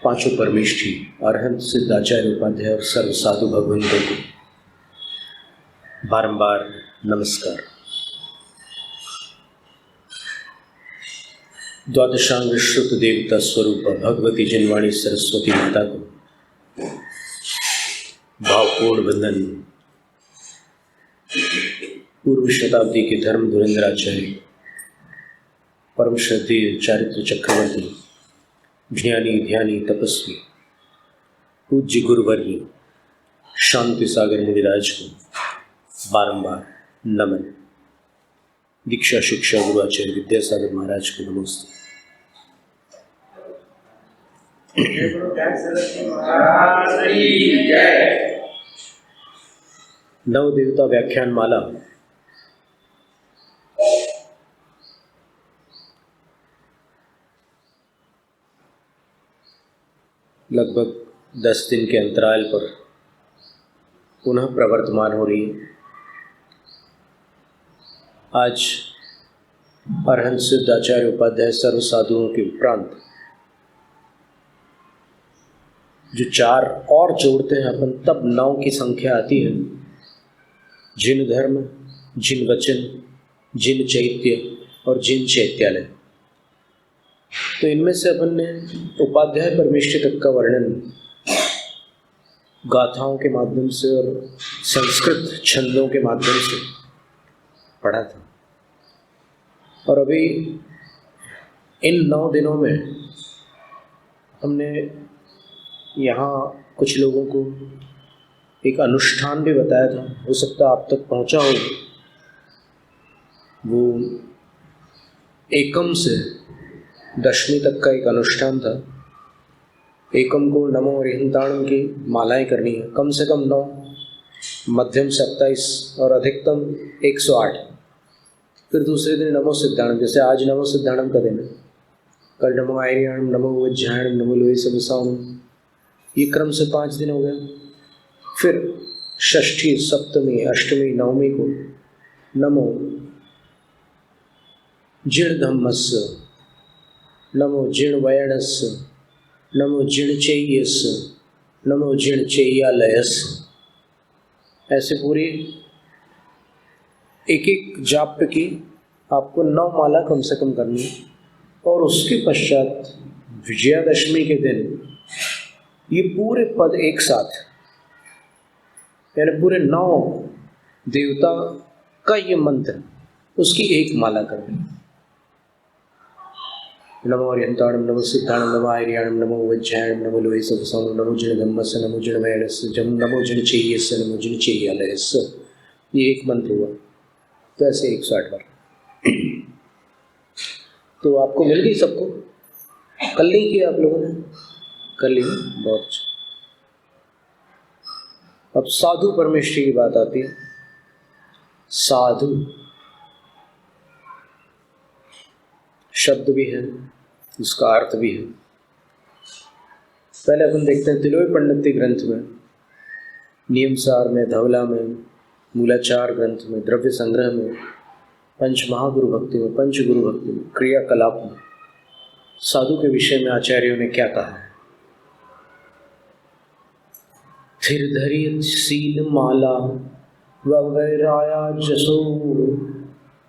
पांचों परमेष्ठी अरहंत सिद्धाचार्य उपाध्याय और सर्व साधु भगवंतों को बारंबार नमस्कार। द्वादशांग श्रुत देवता स्वरूप भगवती जनवाणी सरस्वती माता को भावपूर्ण वंदन। पूर्व शताब्दी के धर्म धुरंधराचार्य परम श्रद्धेय चारित्र चक्रवर्ती ज्ञानी ध्यानी तपस्वी पूज्य गुरुवर्य शांति सागर मुनिराज को बारंबार नमन। दीक्षा शिक्षा गुरुआचार्य विद्यासागर महाराज को नमस्ते। नव देवता व्याख्यान माला लगभग 10 दिन के अंतराल पर पुनः प्रवर्तमान हो रही है। आज अरहंत सिद्धाचार्य उपाध्याय सर्व साधुओं के उपरांत जो 4 और जोड़ते हैं अपन, तब 9 की संख्या आती है। जिन धर्म, जिन वचन, जिन चैत्य और जिन चैत्यालय। तो इनमें से अपन ने उपाध्याय परमेष्ठी तक का वर्णन गाथाओं के माध्यम से और संस्कृत छंदों के माध्यम से पढ़ा था। और अभी इन 9 दिनों में हमने यहाँ कुछ लोगों को एक अनुष्ठान भी बताया था, हो सकता आप तक पहुँचा हो। वो एकम से 10वीं तक का एक अनुष्ठान था। एकम को नमो अरिहंताणम की मालाएं करनी है, कम से कम 9, मध्यम 27 और अधिकतम 108। फिर दूसरे दिन नमो सिद्धाणम, जैसे आज नमो सिद्धाणम का दिन है, कल नमो आयर्याणम, नमो वज्रयाणम, नमो लोहे सबसाणम। ये क्रम से 5 दिन हो गए। फिर षष्ठी, सप्तमी, अष्टमी, नवमी को नमो जिण धम्मस्य, नमो जिण वयणस्य, नमो जिण चेय्यस्य, नमो जिण चेय्यालयस्य। ऐसे पूरी एक जाप की आपको 9 माला कम से कम करनी है। और उसके पश्चात विजयादशमी के दिन ये पूरे पद एक साथ, यानी पूरे 9 देवता का ये मंत्र, उसकी एक माला करनी। नमो अरिहंताणम, नमो सिद्धाणम, नमो आयर्याणम, नमो वज्रयाणम, नमो लोहे सबसाणम, नमो जिण धम्मस्य, नमो जिण वयणस्य, नमो जिण चेय्यस्य, नमो जिण चेय्यालयस्य। ये एक मंत्र हुआ। तो ऐसे 108 बार। तो आपको मिल गई सबको? कल नहीं किया आप लोगों ने? कर ली? बहुत अच्छा। अब साधु परमेष्ठी की बात आती है। साधु शब्द भी है, उसका अर्थ भी है। पहले अपन देखते हैं तिलोई पंडित ग्रंथ में, नियमसार में, धवला में, मूलाचार ग्रंथ में, द्रव्य संग्रह में, पंच महागुरु भक्ति में, पंच गुरु भक्ति में, क्रियाकलाप में साधु के विषय में आचार्यों ने क्या कहा है। फिर धरी सील माला वगैराया जसो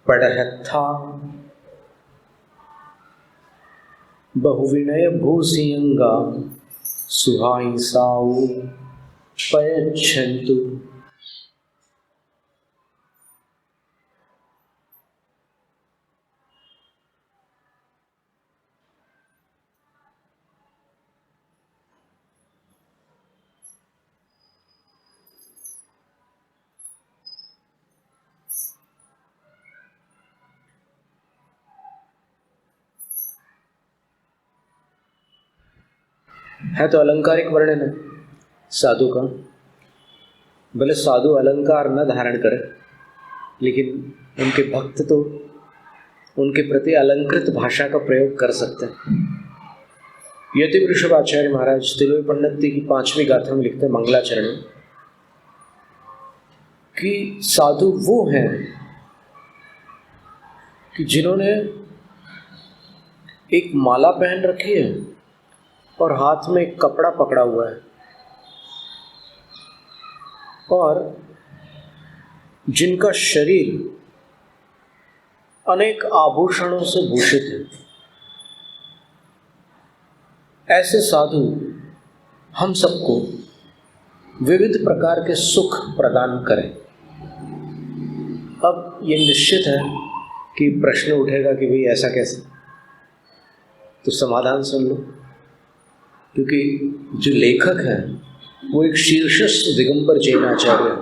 पढ़था, बहुविनय भूसियंगा सुहाई साऊ पयच्छन्तु। है तो अलंकारिक वर्णन है साधु का। भले साधु अलंकार न धारण करे, लेकिन उनके भक्त तो उनके प्रति अलंकृत भाषा का प्रयोग कर सकते हैं। यति वृषभाचार्य महाराज तिलोई पंडित की 5वीं गाथा में लिखते हैं, मंगलाचरण में, कि साधु वो हैं कि जिन्होंने एक माला पहन रखी है और हाथ में एक कपड़ा पकड़ा हुआ है और जिनका शरीर अनेक आभूषणों से भूषित है, ऐसे साधु हम सबको विविध प्रकार के सुख प्रदान करें। अब ये निश्चित है कि प्रश्न उठेगा कि भाई ऐसा कैसे, तो समाधान सुन लो। क्योंकि जो लेखक हैं वो एक शीर्षस्थ दिगंबर जैन आचार्य है,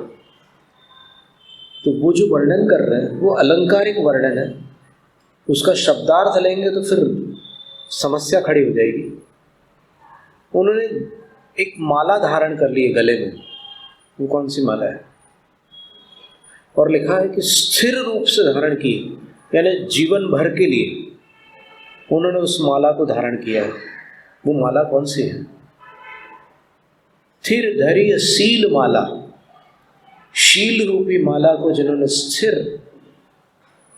तो वो जो वर्णन कर रहे हैं वो अलंकारिक वर्णन है। उसका शब्दार्थ लेंगे तो फिर समस्या खड़ी हो जाएगी। उन्होंने एक माला धारण कर ली है गले में। वो कौन सी माला है? और लिखा है कि स्थिर रूप से धारण की, यानी जीवन भर के लिए उन्होंने उस माला को धारण किया है। वो माला कौन सी है? स्थिर धैर्य शील माला। शील रूपी माला को जिन्होंने स्थिर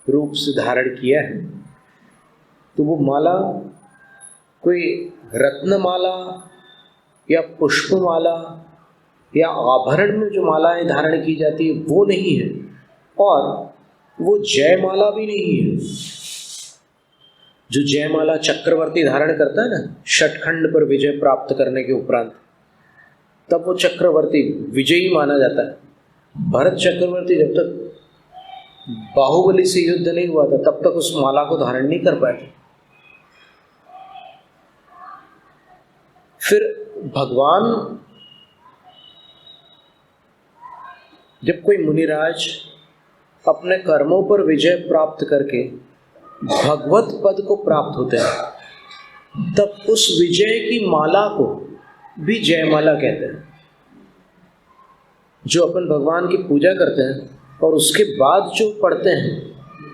रूप से धारण किया है, तो वो माला कोई रत्नमाला या पुष्पमाला या आभरण में जो मालाएं धारण की जाती है वो नहीं है, और वो जयमाला भी नहीं है। जो जयमाला चक्रवर्ती धारण करता है ना, षटखंड पर विजय प्राप्त करने के उपरांत, तब वो चक्रवर्ती विजयी माना जाता है। भरत चक्रवर्ती जब तक बाहुबली से युद्ध नहीं हुआ था तब तक उस माला को धारण नहीं कर पाए थे। फिर भगवान जब कोई मुनिराज अपने कर्मों पर विजय प्राप्त करके भगवत पद को प्राप्त होते हैं, तब उस विजय की माला को भी जयमाला कहते हैं। जो अपन भगवान की पूजा करते हैं और उसके बाद जो पढ़ते हैं,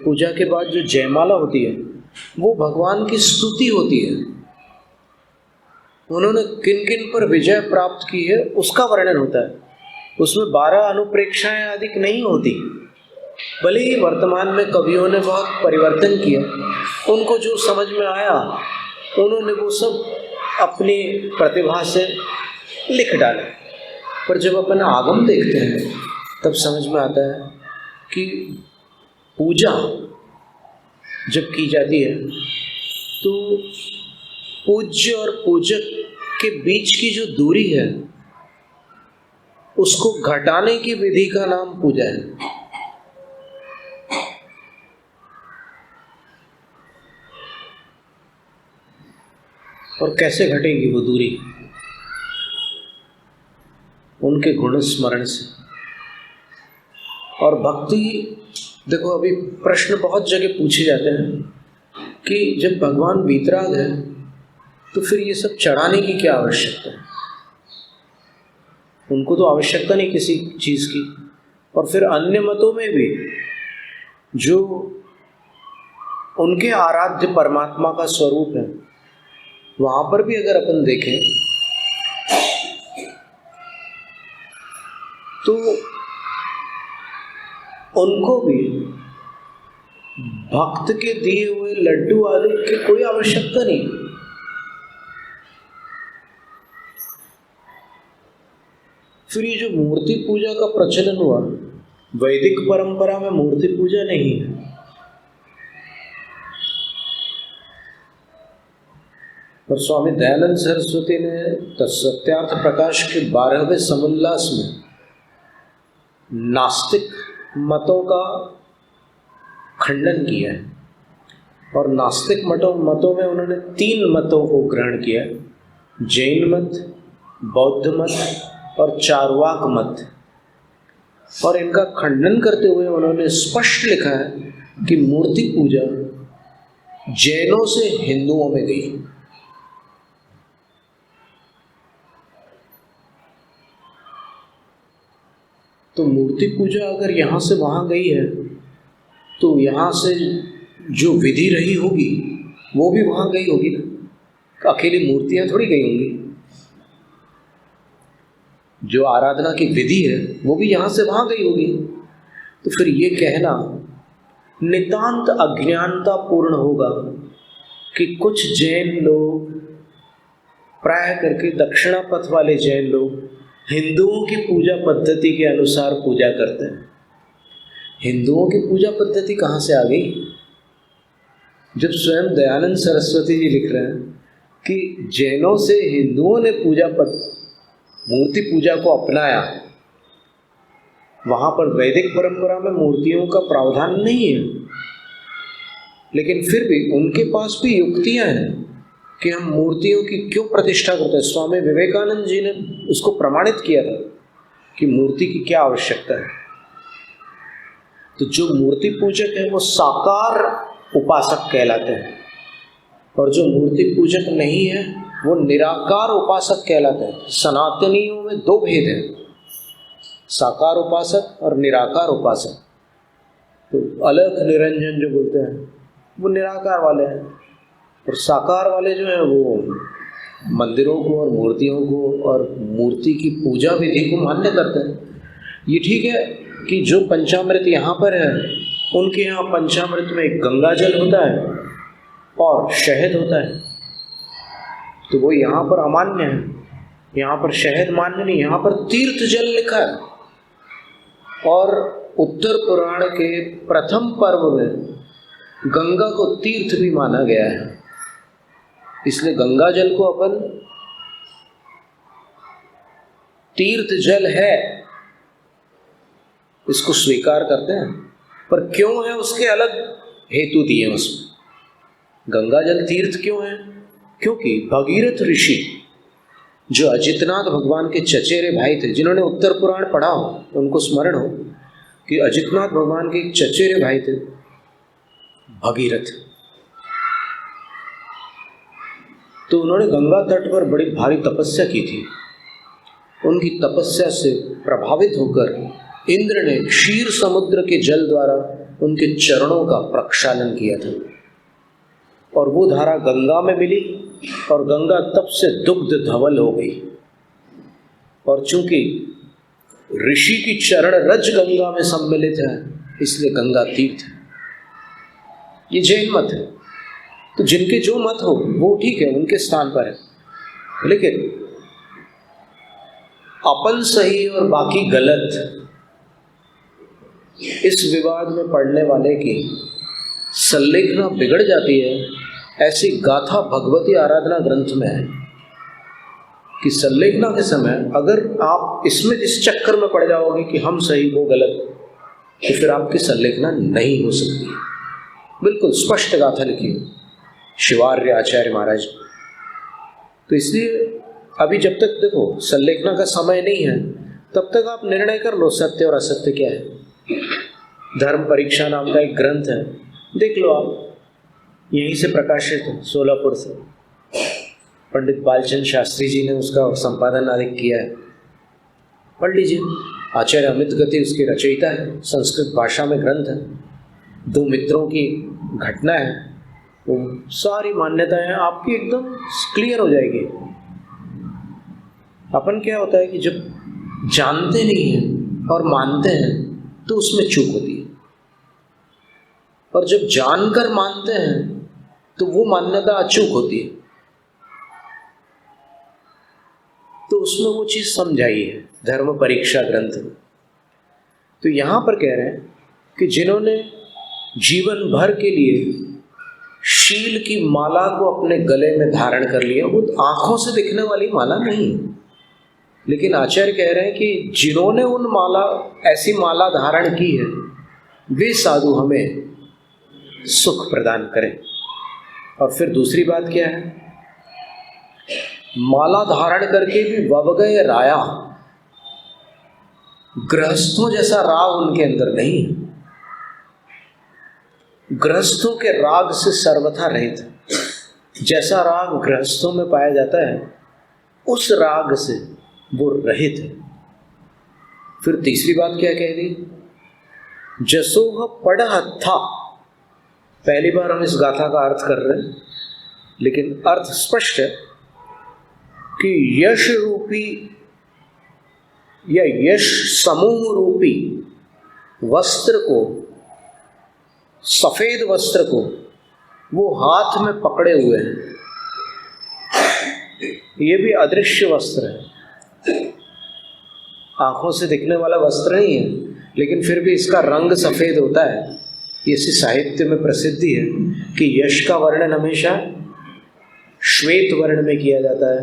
पूजा के बाद जो जयमाला होती है, वो भगवान की स्तुति होती है। उन्होंने किन किन पर विजय प्राप्त की है उसका वर्णन होता है। उसमें 12 अनुप्रेक्षाएं अधिक नहीं होती। भले ही वर्तमान में कवियों ने बहुत परिवर्तन किया, उनको जो समझ में आया उन्होंने वो सब अपनी प्रतिभा से लिख डाला। पर जब अपन आगम देखते हैं तब समझ में आता है कि पूजा जब की जाती है तो पूज्य और पूजक के बीच की जो दूरी है उसको घटाने की विधि का नाम पूजा है। और कैसे घटेगी वो दूरी? उनके गुण स्मरण से। और भक्ति, देखो अभी प्रश्न बहुत जगह पूछे जाते हैं कि जब भगवान वीतराग है तो फिर ये सब चढ़ाने की क्या आवश्यकता है? उनको तो आवश्यकता नहीं किसी चीज़ की। और फिर अन्य मतों में भी जो उनके आराध्य परमात्मा का स्वरूप है, वहाँ पर भी अगर अपन देखें तो उनको भी भक्त के दिए हुए लड्डू आदि की कोई आवश्यकता नहीं। फिर ये जो मूर्ति पूजा का प्रचलन हुआ, वैदिक परंपरा में मूर्ति पूजा नहीं है। और स्वामी दयानंद सरस्वती ने सत्यार्थ प्रकाश के 12वें समुल्लास में नास्तिक मतों का खंडन किया है। और नास्तिक मतों में उन्होंने 3 मतों को ग्रहण किया, जैन मत, बौद्ध मत और चार्वाक मत। और इनका खंडन करते हुए उन्होंने स्पष्ट लिखा है कि मूर्ति पूजा जैनों से हिंदुओं में गई। तो मूर्ति पूजा अगर यहाँ से वहाँ गई है तो यहाँ से जो विधि रही होगी वो भी वहाँ गई होगी ना। अकेली मूर्तियाँ थोड़ी गई होंगी। जो आराधना की विधि है वो भी यहाँ से वहाँ गई होगी। तो फिर ये कहना नितांत अज्ञानता पूर्ण होगा कि कुछ जैन लोग प्राय करके दक्षिणा पथ वाले जैन लोग हिंदुओं की पूजा पद्धति के अनुसार पूजा करते हैं। हिंदुओं की पूजा पद्धति कहाँ से आ गई? जब स्वयं दयानंद सरस्वती जी लिख रहे हैं कि जैनों से हिंदुओं ने मूर्ति पूजा को अपनाया, वहाँ पर वैदिक परंपरा में मूर्तियों का प्रावधान नहीं है, लेकिन फिर भी उनके पास भी युक्तियाँ हैं कि हम मूर्तियों की क्यों प्रतिष्ठा करते हैं। स्वामी विवेकानंद जी ने उसको प्रमाणित किया था कि मूर्ति की क्या आवश्यकता है। तो जो मूर्ति पूजक है वो साकार उपासक कहलाते हैं, और जो मूर्ति पूजक नहीं है वो निराकार उपासक कहलाते हैं। सनातनियों में दो भेद हैं, साकार उपासक और निराकार उपासक। तो अलख निरंजन जो बोलते हैं वो निराकार वाले हैं, और साकार वाले जो हैं वो मंदिरों को और मूर्तियों को और मूर्ति की पूजा विधि को मान्य करते हैं। ये ठीक है कि जो पंचामृत यहाँ पर है उनके यहाँ पंचामृत में गंगा जल होता है और शहद होता है, तो वो यहाँ पर अमान्य है। यहाँ पर शहद मान्य नहीं, यहाँ पर तीर्थ जल लिखा है। और उत्तर पुराण के प्रथम पर्व में गंगा को तीर्थ भी माना गया है, इसलिए गंगा जल को अपन तीर्थ जल है इसको स्वीकार करते हैं। पर क्यों है उसके अलग हेतु दिए उसमें। गंगा जल तीर्थ क्यों है? क्योंकि भगीरथ ऋषि जो अजितनाथ भगवान के चचेरे भाई थे, जिन्होंने उत्तर पुराण पढ़ा हो उनको स्मरण हो कि अजितनाथ भगवान के एक चचेरे भाई थे भगीरथ। तो उन्होंने गंगा तट पर बड़ी भारी तपस्या की थी। उनकी तपस्या से प्रभावित होकर इंद्र ने क्षीर समुद्र के जल द्वारा उनके चरणों का प्रक्षालन किया था, और वो धारा गंगा में मिली और गंगा तब से दुग्ध धवल हो गई। और चूंकि ऋषि की चरण रज गंगा में सम्मिलित है इसलिए गंगा तीर्थ है। ये जैन मत है। तो जिनके जो मत हो वो ठीक है, उनके स्थान पर है, लेकिन अपन सही और बाकी गलत, इस विवाद में पड़ने वाले की संलेखना बिगड़ जाती है। ऐसी गाथा भगवती आराधना ग्रंथ में है कि संलेखना के समय अगर आप इसमें इस चक्कर में पड़ जाओगे कि हम सही वो गलत, तो फिर आपकी संलेखना नहीं हो सकती। बिल्कुल स्पष्ट गाथा लिखी है शिवार्य आचार्य महाराज। तो इसलिए अभी जब तक देखो संलेखना का समय नहीं है तब तक आप निर्णय कर लो सत्य और असत्य क्या है। धर्म परीक्षा नाम का एक ग्रंथ है, देख लो आप, यहीं से प्रकाशित है, सोलापुर से। पंडित बालचंद शास्त्री जी ने उसका संपादन आदि किया है, पढ़ लीजिए। आचार्य अमित गति उसके रचयिता है, संस्कृत भाषा में ग्रंथ है। दो मित्रों की घटना है, वो सारी मान्यताएं आपकी एकदम क्लियर हो जाएगी। अपन क्या होता है कि जब जानते नहीं हैं और मानते हैं तो उसमें चूक होती है, और जब जानकर मानते हैं तो वो मान्यता अचूक होती है। तो उसमें वो चीज समझाई है धर्म परीक्षा ग्रंथ में। तो यहां पर कह रहे हैं कि जिन्होंने जीवन भर के लिए शील की माला को अपने गले में धारण कर लिया, वो आंखों से दिखने वाली माला नहीं, लेकिन आचार्य कह रहे हैं कि जिन्होंने उन ऐसी माला धारण की है वे साधु हमें सुख प्रदान करें। और फिर दूसरी बात क्या है, माला धारण करके भी ववगय राया, गृहस्थों जैसा राग उनके अंदर नहीं है। गृहस्थों के राग से सर्वथा रहित, जैसा राग गृहस्थों में पाया जाता है उस राग से वो रहित है। फिर तीसरी बात क्या कह दी, जसोह पढ़ था। पहली बार हम इस गाथा का अर्थ कर रहे हैं, लेकिन अर्थ स्पष्ट है कि यश रूपी या यश समूह रूपी वस्त्र को, सफेद वस्त्र को वो हाथ में पकड़े हुए हैं। ये भी अदृश्य वस्त्र है, आंखों से दिखने वाला वस्त्र नहीं है, लेकिन फिर भी इसका रंग सफ़ेद होता है। इसी साहित्य में प्रसिद्धि है कि यश का वर्णन हमेशा श्वेत वर्ण में किया जाता है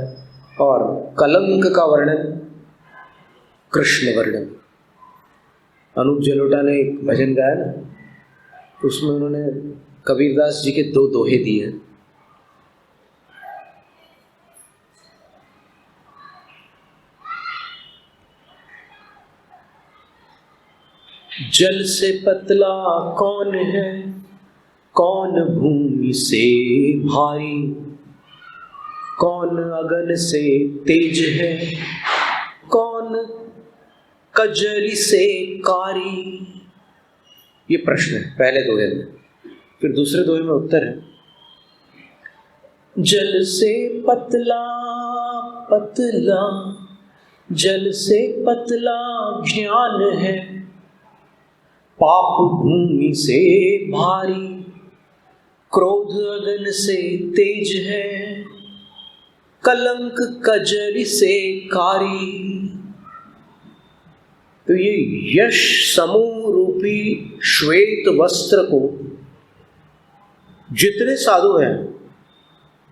और कलंक का वर्णन कृष्ण वर्ण में। अनूप जलोटा ने एक भजन गाया ना, उसमें उन्होंने कबीरदास जी के 2 दोहे दिए हैं। जल से पतला कौन है, कौन भूमि से भारी, कौन अगन से तेज है, कौन कजरी से कारी। ये प्रश्न है पहले दोहे में। फिर दूसरे दोहे में उत्तर है, जल से पतला पतला, जल से पतला ज्ञान है, पाप भूमि से भारी, क्रोध अगन से तेज है, कलंक कजरी से कारी। तो ये यश समूह रूपी श्वेत वस्त्र को जितने साधु हैं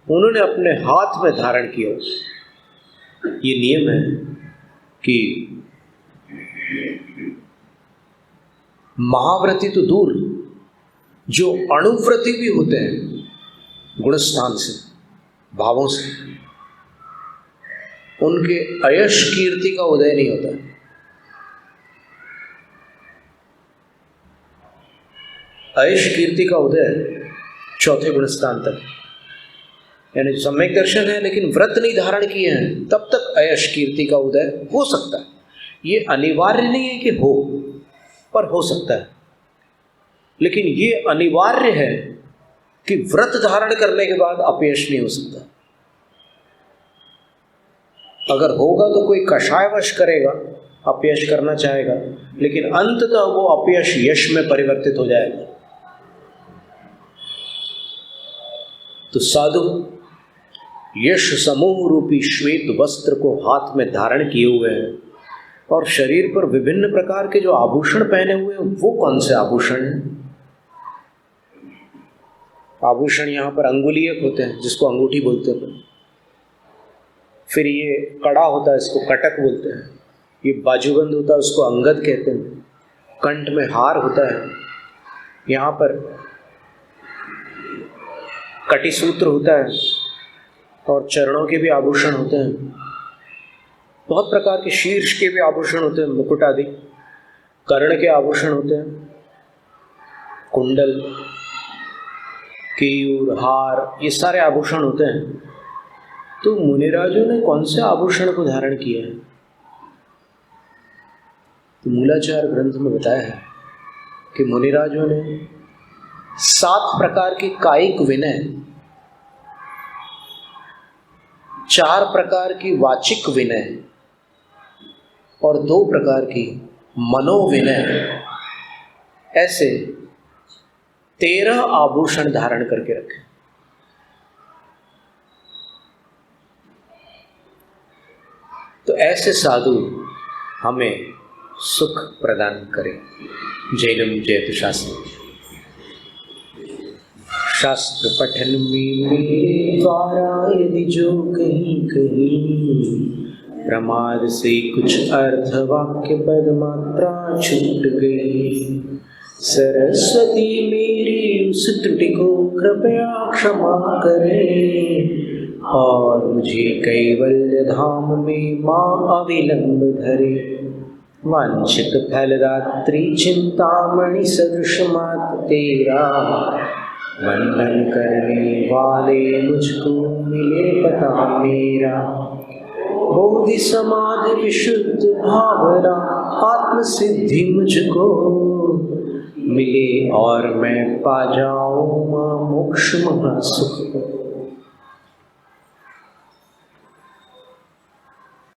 उन्होंने अपने हाथ में धारण किया। ये नियम है कि महाव्रती तो दूर, जो अणुव्रती भी होते हैं गुणस्थान से, भावों से, उनके अयश कीर्ति का उदय नहीं होता। अयश कीर्ति का उदय चौथे गुणस्थान तक, यानी सम्यक दर्शन है लेकिन व्रत नहीं धारण किए हैं, तब तक अयश कीर्ति का उदय हो सकता है। ये अनिवार्य नहीं है कि हो, पर हो सकता है। लेकिन ये अनिवार्य है कि व्रत धारण करने के बाद अपयश नहीं हो सकता। अगर होगा तो कोई कषायवश करेगा, अपयश करना चाहेगा, लेकिन अंततः वो अपयश यश में परिवर्तित हो जाएगा। तो साधु यश समूह रूपी श्वेत वस्त्र को हाथ में धारण किए हुए हैं और शरीर पर विभिन्न प्रकार के जो आभूषण पहने हुए हैं, वो कौन से आभूषण हैं? आभूषण यहाँ पर अंगुलीयक होते हैं, जिसको अंगूठी बोलते हैं। फिर ये कड़ा होता है, इसको कटक बोलते हैं। ये बाजूबंद होता है, उसको अंगद कहते हैं। कंठ में हार होता है, यहाँ पर कटिसूत्र होता है, और चरणों के भी आभूषण होते हैं। बहुत प्रकार के शीर्ष के भी आभूषण होते हैं, मुकुट आदि। कर्ण के आभूषण होते हैं, कुंडल, केयूर, हार, ये सारे आभूषण होते हैं। तो मुनिराजों ने कौन से आभूषण को धारण किया है? तो मूलाचार ग्रंथ में बताया है कि मुनिराजों ने 7 प्रकार की कायिक विनय, 4 प्रकार की वाचिक विनय और 2 प्रकार की मनोविनय, ऐसे 13 आभूषण धारण करके रखे। तो ऐसे साधु हमें सुख प्रदान करें। जैनम जयतु शास्त्र। शास्त्र पठन में मेरे द्वारा यदि जो कहीं कहीं प्रमाद से कुछ अर्थ वाक्य पद मात्रा छूट गई, सरस्वती मेरी उस त्रुटि को कृपया क्षमा करें और मुझे कैवल्य धाम में मां अविलंब धरे। वांछित फलदात्री चिंतामणि सदृश मात तेरा, वंदन करने वाले मुझको मिले पता मेरा। बोधि समाधि विशुद्ध भावना आत्म सिद्धि मुझको मिले और मैं पा जाऊं मोक्ष महासुख।